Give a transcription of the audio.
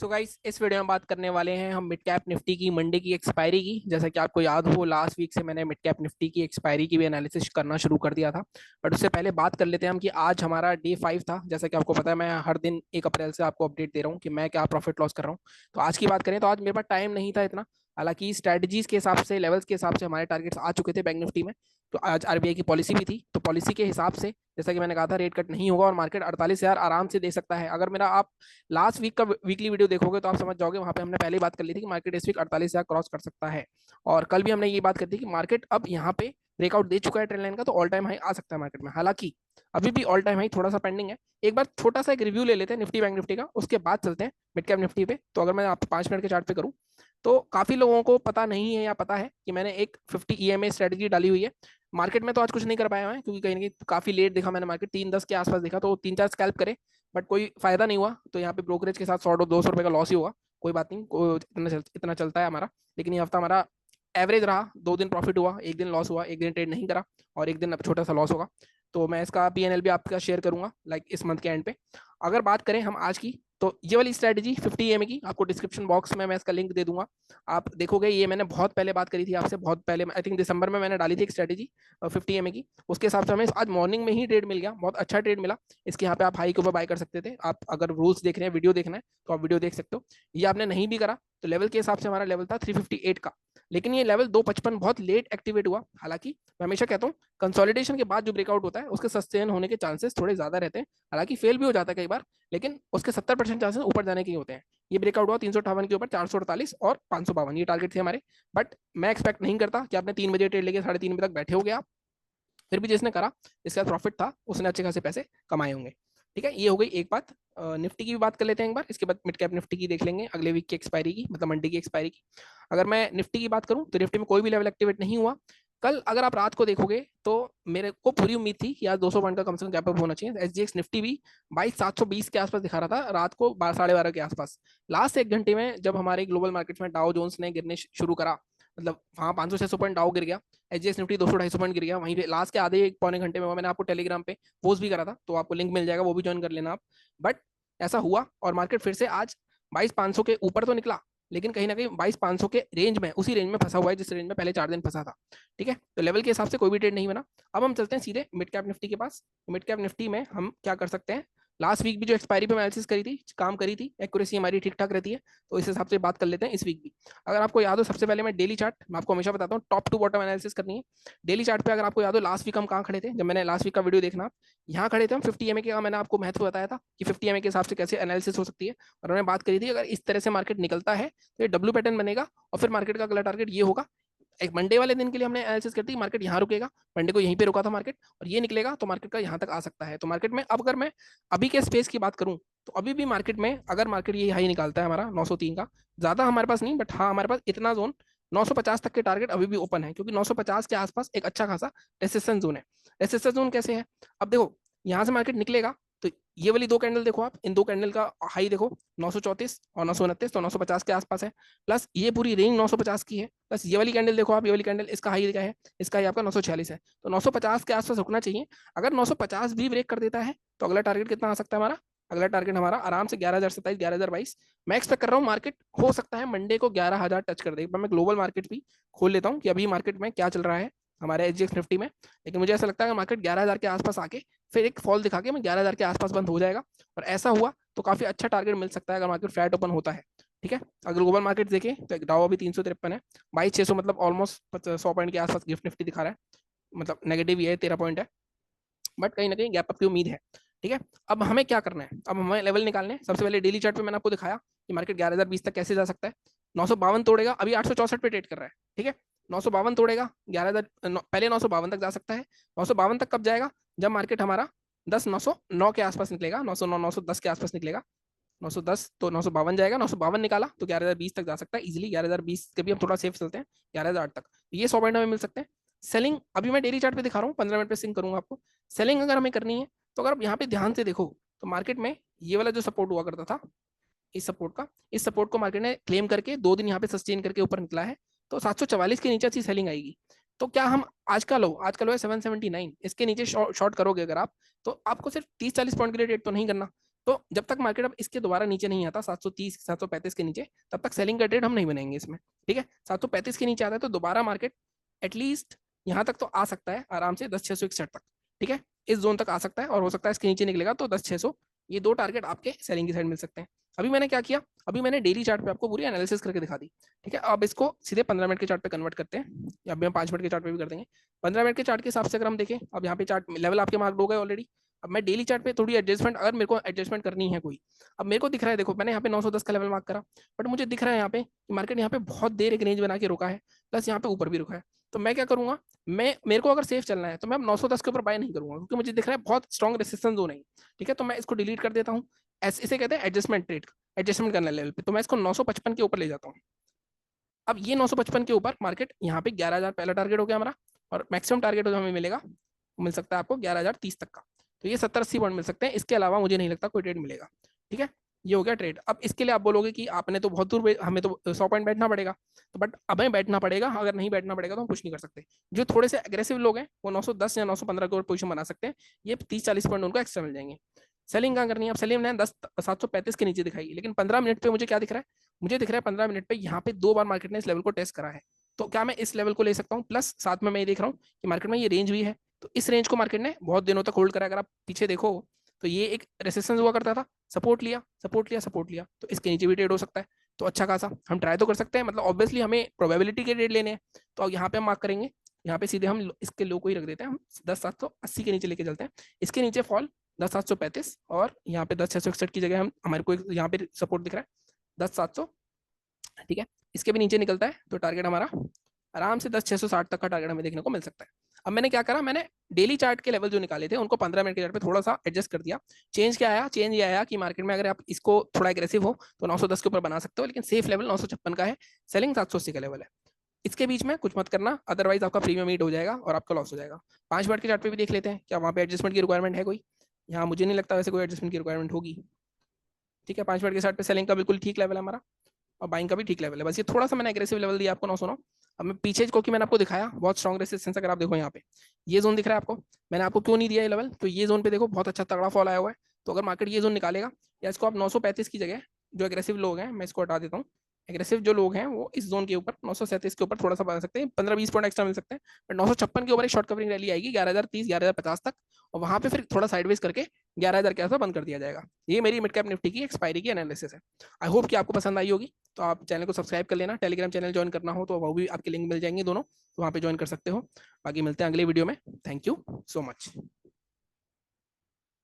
So guys, इस video में बात करने वाले हैं हम मिड कैप निफ्टी की मंडे की एक्सपायरी की। जैसा कि आपको याद हो, लास्ट वीक से मैंने मिड कैप निफ्टी की एक्सपायरी की भी एनालिसिस करना शुरू कर दिया था। बट उससे पहले बात कर लेते हैं हम कि आज हमारा डे 5 था। जैसा कि आपको पता है, मैं हर दिन 1 अप्रैल से आपको अपडेट दे रहा हूँ कि मैं क्या प्रॉफिट लॉस कर रहा हूँ। तो आज की बात करें तो आज मेरे पास टाइम नहीं था इतना। हालांकि स्ट्रेटजीज के हिसाब से, लेवल्स के हिसाब से हमारे टारगेट्स आ चुके थे बैंक निफ्टी में। तो आज आरबीआई की पॉलिसी भी थी, तो पॉलिसी के हिसाब से जैसा कि मैंने कहा था, रेट कट नहीं होगा और मार्केट 48,000 आराम से दे सकता है। अगर मेरा आप लास्ट वीक का वीकली वीडियो देखोगे तो आप समझ जाओगे, वहां पे हमने पहले ही बात कर ली थी कि मार्केट इस वीक 48,000 क्रॉस कर सकता है। और कल भी हमने ये बात करी थी कि मार्केट अब यहाँ पे ब्रेकआउट दे चुका है ट्रेंड लाइन का, तो ऑल टाइम हाई आ सकता है मार्केट में। हालांकि अभी भी ऑल टाइम हाई थोड़ा सा पेंडिंग है। एक बार छोटा सा एक रिव्यू ले लेते हैं निफ्टी बैंक निफ्टी का, उसके बाद चलते हैं मिड कैप निफ्टी पे। तो अगर मैं आपको 5 मिनट के चार्ट पे करूँ तो काफी लोगों को पता नहीं है या पता है कि मैंने एक 50 ईएमए स्ट्रेटजी डाली हुई है। मार्केट में तो आज कुछ नहीं कर पाया है, क्योंकि कहीं ना कहीं काफी लेट देखा मैंने मार्केट, 3:10 के आसपास देखा, तो 3-4 स्कैल्प करे बट कोई फायदा नहीं हुआ। तो यहाँ पे ब्रोकरेज के साथ 100-200 रुपए का लॉस ही होगा। कोई बात नहीं, इतना चलता है हमारा। लेकिन ये हफ्ता हमारा एवरेज रहा, 2 दिन प्रॉफिट हुआ, एक दिन लॉस हुआ, एक दिन ट्रेड नहीं करा और एक दिन छोटा सा लॉस होगा। तो मैं इसका पीएनएल भी आपका शेयर करूंगा लाइक इस मंथ के एंड पे। अगर बात करें हम आज की, तो ये वाली स्ट्रेटजी 50 एम की आपको डिस्क्रिप्शन बॉक्स में मैं इसका लिंक दे दूंगा। आप देखोगे, ये मैंने बहुत पहले बात करी थी आपसे, बहुत पहले, आई थिंक दिसंबर में मैंने डाली थी एक स्ट्रेटजी 50 एम की। उसके हिसाब से हमें आज मॉर्निंग में ही ट्रेड मिल गया, बहुत अच्छा ट्रेड मिला। इसके यहाँ पे आप हाई के ऊपर बाय कर सकते थे। आप अगर रूल्स देख रहे हैं, वीडियो देखना है तो आप वीडियो देख सकते हो। ये आपने नहीं भी करा तो लेवल के हिसाब से हमारा लेवल था 358 का। लेकिन ये लेवल 255 बहुत लेट एक्टिवेट हुआ। हालांकि मैं हमेशा कहता हूँ, कंसोलिडेशन के बाद जो ब्रेकआउट होता है उसके सस्टेन होने के चांसेस थोड़े ज्यादा रहते हैं। हालांकि फेल भी हो जाता है कई बार, लेकिन उसके 70% चांसेस ऊपर जाने के ही होते हैं। ये ब्रेकआउट हुआ 358 के ऊपर, 448 और 552, ये टारगेट थे हमारे। बट मैं एक्सपेक्ट नहीं करता कि आपने 3 बजे ट्रेड लेके 3:30 बजे तक बैठे हो गए आप। फिर भी जिसने करा, इसका प्रॉफिट था, उसने अच्छे खासे पैसे कमाए होंगे। ठीक है, ये हो गई एक बात। निफ्टी की भी बात कर लेते हैं एक बार, इसके बाद मिड कैप निफ्टी की देख लेंगे अगले वीक की एक्सपायरी की, मतलब मंडे की एक्सपायरी की। अगर मैं निफ्टी की बात करूं तो निफ्टी में कोई भी लेवल एक्टिवेट नहीं हुआ। कल अगर आप रात को देखोगे तो मेरे को पूरी उम्मीद थी कि आज 200 पॉइंट का कम से कम गैप अप होना चाहिए। एसजीएक्स निफ्टी भी 22,720 के आसपास दिखा रहा था रात को 12-12:30 के आसपास। लास्ट 1 घंटे में जब हमारे ग्लोबल मार्केट्स में डाउ जोन्स ने गिरने शुरू करा, मतलब वहां 500-600 पॉइंट डाउ गिर गया, एचडीएक्स निफ्टी 200-250 पॉइंट गिर गया। वहीं पे लास्ट के आधे एक पौने घंटे में मैंने आपको टेलीग्राम पे पोस्ट भी करा था, तो आपको लिंक मिल जाएगा, वो भी ज्वाइन कर लेना आप। बट ऐसा हुआ और मार्केट फिर से आज 22,500 के ऊपर तो निकला, लेकिन कहीं ना कहीं 22,500 के रेंज में, उसी रेंज में फंसा हुआ है जिस रेंज में पहले 4 दिन फंसा था। ठीक है, तो लेवल के हिसाब से कोई भी ट्रेड नहीं बना। अब हम चलते हैं सीधे मिड कैप निफ्टी के पास। मिड कैप निफ्टी में हम क्या कर सकते हैं, लास्ट वीक भी जो एक्सपायरी पे एनालिसिस करी थी, काम करी थी, एक्यूरेसी हमारी ठीक ठाक रहती है, तो इस हिसाब से बात कर लेते हैं इस वीक भी। अगर आपको याद हो, सबसे पहले मैं डेली चार्ट, मैं आपको हमेशा बताता हूँ टॉप टू बॉटम एनालिसिस करनी है। डेली चार्ट पे अगर आपको याद हो, लास्ट वीक हम कहाँ खड़े थे, जब मैंने लास्ट वीक का वीडियो देखना, यहाँ खड़े थे हम 50 एमए का। मैंने आपको महत्व बताया था कि 50 एमए के हिसाब से कैसे एनालिसिस हो सकती है। और मैंने बात करी थी, अगर इस तरह से मार्केट निकलता है तो ये डब्ल्यू पैटर्न बनेगा और फिर मार्केट का अगला टारगेट ये होगा। एक मंडे वाले दिन के लिए हमने एनालिसिस करती, मार्केट यहाँ रुकेगा, मंडे को यहीं पे रुका था मार्केट, और ये निकलेगा तो मार्केट का यहाँ तक आ सकता है। तो मार्केट में अब अगर मैं अभी के स्पेस की बात करूं, तो अभी भी मार्केट में अगर मार्केट ये हाई निकालता है हमारा 903 का, ज्यादा हमारे पास नहीं, बट हाँ हमारे पास इतना जोन 950 तक के टारगेट अभी भी ओपन है, क्योंकि 950 के आसपास एक अच्छा खासा रेसिस्टेंस जोन है। रेसिस्टेंस जोन कैसे है, अब देखो, यहाँ से मार्केट निकलेगा तो ये वाली 2 कैंडल देखो आप, इन 2 कैंडल का हाई देखो 934 और 929, तो 950 के आसपास है। प्लस ये पूरी रेंज 950 की है, प्लस ये वाली कैंडल देखो आप, ये वाली कैंडल, इसका हाई क्या है, इसका ही आपका 946 है, तो 950 के आसपास रुकना चाहिए। अगर 950 भी ब्रेक कर देता है तो अगला टारगेट कितना आ सकता है हमारा, अगला टारगेट हमारा आराम से 11,027, 11,022। मैं एक्सपेक्ट कर रहा हूँ मार्केट हो सकता है मंडे को 11,000 टच कर दे। मैं ग्लोबल मार्केट भी खोल लेता हूँ कि अभी मार्केट में क्या चल रहा है हमारे एचडीएक्स निफ्टी में। लेकिन मुझे ऐसा लगता है कि मार्केट 11,000 के आसपास आके फिर एक फॉल दिखा के मैं 11,000 के आसपास बंद हो जाएगा। और ऐसा हुआ तो काफी अच्छा टारगेट मिल सकता है अगर मार्केट फ्लैट ओपन होता है। ठीक है, अगर ग्लोबल मार्केट देखें तो एक डाउ अभी 353 है, 22,600, मतलब ऑलमोस्ट 100 पॉइंट के आसपास गिफ्ट निफ्टी दिखा रहा है, मतलब नेगेटिव ही है, 13 पॉइंट है, बट कहीं ना कहीं गैप अप की उम्मीद है। ठीक है, अब हमें क्या करना है, अब हमें लेवल निकालने हैं। सबसे पहले डेली चार्ट पे मैंने आपको दिखाया कि मार्केट 11,020 तक कैसे जा सकता है। 952 तोड़ेगा, अभी 864 पे ट्रेड कर रहा है। ठीक है, 952 तोड़ेगा, 11,000 पहले 952 तक जा सकता है। 952 तक कब जाएगा, जब मार्केट हमारा 909 के आसपास निकलेगा, 909 910 के आसपास निकलेगा। 910 तो 952 जाएगा, 952 निकाला तो 11,020 तक जा सकता है इजिली। 11,020 के भी हम थोड़ा सेफ चलते हैं, 11,008 तक, ये 100 पॉइंट हमें मिल सकते हैं। सेलिंग अभी मैं डेली चार्ट पे दिखा रहा हूँ, 15 मिनट पे सिंक करूंगा आपको। सेलिंग अगर हमें करनी है तो अगर आप यहाँ पे ध्यान से देखो तो मार्केट में ये वाला जो सपोर्ट हुआ करता था, इस सपोर्ट को मार्केट ने क्लेम करके 2 दिन यहाँ पे सस्टेन करके ऊपर निकला है, तो 744 के नीचे अच्छी सेलिंग आएगी। तो क्या हम आज का लो है 779, इसके नीचे शॉर्ट करोगे अगर आप, तो आपको सिर्फ 30-40 पॉइंट के लिए ट्रेड तो नहीं करना। तो जब तक मार्केट अब इसके दोबारा नीचे नहीं आता 730 735 के नीचे, तब तक सेलिंग का ट्रेड हम नहीं बनाएंगे इसमें। ठीक है, 735 के नीचे आता है तो दोबारा मार्केट एटलीस्ट यहाँ तक तो आ सकता है आराम से 10,661 तक। ठीक है, इस जोन तक आ सकता है और हो सकता है इसके नीचे निकलेगा तो 10,600, ये दो टारगेट आपके सेलिंग की साइड मिल सकते हैं। अभी मैंने क्या किया, अभी मैंने डेली चार्ट पे आपको पूरी एनालिसिस करके दिखा दी। ठीक है, अब इसको सीधे 15 मिनट के चार्ट पे कन्वर्ट करते हैं, या अभी हम 5 मिनट के चार्ट पे भी कर देंगे। 15 मिनट के चार्ट के हिसाब से अगर हम देखें, अब यहाँ पे चार्ट लेवल आपके मार्क हो गए ऑलरेडी। अब मैं डेली चार्ट पे थोड़ी एडजस्टमेंट, अगर मेरे को एडजस्टमेंट करनी है कोई, अब मेरे को दिख रहा है, देखो मैंने यहाँ पे 910 का लेवल मार्क करा, बट मुझे दिख रहा है यहाँ पे कि मार्केट यहाँ पे बहुत देर एक रेंज बना के रुका है, प्लस यहाँ पे ऊपर भी रुका है। तो मैं क्या करूंगा, मैं मेरे को अगर सेफ चलना है तो मैं अब 910 के ऊपर बाय नहीं करूंगा, क्योंकि मुझे दिख रहा है बहुत स्ट्रॉन्ग रेसिस्टेंस जोन है। ठीक है, तो मैं इसको डिलीट कर देता हूँ। इसे कहते हैं एडजस्टमेंट ट्रेड, एडजस्टमेंट करना लेवल पे, तो मैं इसको 955 के ऊपर ले जाता हूँ। अब ये 955 के ऊपर मार्केट यहाँ पे 11,000 पहला टारगेट हो गया हमारा, और मैक्सिमम टारगेट जो हमें मिलेगा, मिल सकता है आपको 11,030 तक का। तो ये 70-80 पॉइंट मिल सकते हैं, इसके अलावा मुझे नहीं लगता कोई ट्रेड मिलेगा। ठीक है, ये हो गया ट्रेड। अब इसके लिए आप बोलोगे कि आपने तो बहुत दूर, हमें तो 100 पॉइंट बैठना पड़ेगा, तो बट हमें बैठना पड़ेगा, अगर नहीं बैठना पड़ेगा तो हम कुछ नहीं कर सकते। जो थोड़े से एग्रेसिव लोग हैं वो 910 या 915 के ऊपर पोजीशन बना सकते हैं, ये 30-40 पॉइंट उनको एक्स्ट्रा मिल जाएंगे। सेलिंग कहाँ करनी है, अब सेलिंग ने 735 के नीचे दिखाई, लेकिन 15 मिनट पे मुझे क्या दिख रहा है, मुझे दिख रहा है 15 मिनट पे यहाँ पे 2 बार मार्केट ने इस लेवल को टेस्ट करा है। तो क्या मैं इस लेवल को ले सकता हूँ, प्लस साथ में मैं ये देख रहा हूँ कि मार्केट में ये रेंज भी है, तो इस रेंज को मार्केट ने बहुत दिनों तक होल्ड करा। अगर आप पीछे देखो तो ये एक रेसिस्टेंस हुआ करता था, सपोर्ट लिया, सपोर्ट लिया, सपोर्ट लिया, तो इसके नीचे भी ट्रेड हो सकता है। तो अच्छा खासा हम ट्राई तो कर सकते हैं, मतलब ऑब्वियसली हमें प्रोबेबिलिटी के ट्रेड लेने हैं। तो यहाँ पे हम मार्क करेंगे, यहाँ पे सीधे हम इसके लो को ही रख देते हैं, हम 10,780 के नीचे लेके चलते हैं। इसके नीचे फॉल 10,735, और यहाँ पे 10,661 की जगह हम, हमारे को यहाँ पे सपोर्ट दिख रहा है 10,700। ठीक है, इसके भी नीचे निकलता है तो टारगेट हमारा आराम से 10,660 तक का टारगेट हमें देखने को मिल सकता है। अब मैंने क्या करा, मैंने डेली चार्ट के लेवल जो निकाले थे उनको 15 मिनट के चार्ट पे थोड़ा सा एडजस्ट कर दिया। चेंज क्या आया, चेंज ये आया कि मार्केट में अगर आप इसको थोड़ा एग्रेसिव हो तो 910 के ऊपर बना सकते हो, लेकिन सेफ लेवल 956 का है, सेलिंग 780 का लेवल है। इसके बीच में कुछ मत करना, अदरवाइज आपका प्रीमियम मीट हो जाएगा और आपका लॉस हो जाएगा। 5 मिनट के चार्ट पे भी देख लेते हैं क्या वहाँ पे एडजस्टमेंट की रिक्वायरमेंट है कोई। यहाँ मुझे नहीं लगता वैसे कोई एडजस्टमेंट की रिक्वायरमेंट होगी। ठीक है, 5 मिनट के चार्ट पे सेलिंग का बिल्कुल ठीक लेवल है हमारा, और बाइंग का भी ठीक लेवल है, बस ये थोड़ा सा मैंने एग्रेसिव लेवल दिया आपको 909। अब मैं पीछे को कि मैंने आपको दिखाया बहुत स्ट्रॉन्ग रेसिस्टेंस, अगर आप देखो यहाँ पे ये जोन दिख रहा है आपको, मैंने आपको क्यों नहीं दिया ये लेवल, तो ये जोन पे देखो बहुत अच्छा तगड़ा फॉल आया हुआ है। तो अगर मार्केट ये जोन निकालेगा, या इसको आप 935 की जगह, जो एग्रेसिव लोग हैं मैं इसको हटा देता हूँ, एग्रेसिव जो लोग हैं वो इस जोन के ऊपर 937 के ऊपर थोड़ा सा बना सकते हैं, 15-20 पॉइंट एक्स्ट्रा मिल सकते हैं। बट 956 के ऊपर एक शॉर्ट कवरिंग रैली आएगी 11,030 11,050 तक, और वहां पे फिर थोड़ा साइडवेज करके 11,000 के आसपास बंद कर दिया जाएगा। ये मेरी मिड कैप निफ्टी की एक्सपायरी की एनालिसिस है। आई होप कि आपको पसंद आई होगी। तो आप चैनल को सब्सक्राइब कर लेना, टेलीग्राम चैनल ज्वाइन करना हो तो वो भी आपके लिंक मिल जाएंगे दोनों, तो वहाँ पे ज्वाइन कर सकते हो। बाकी मिलते हैं अगले वीडियो में। Thank you so much.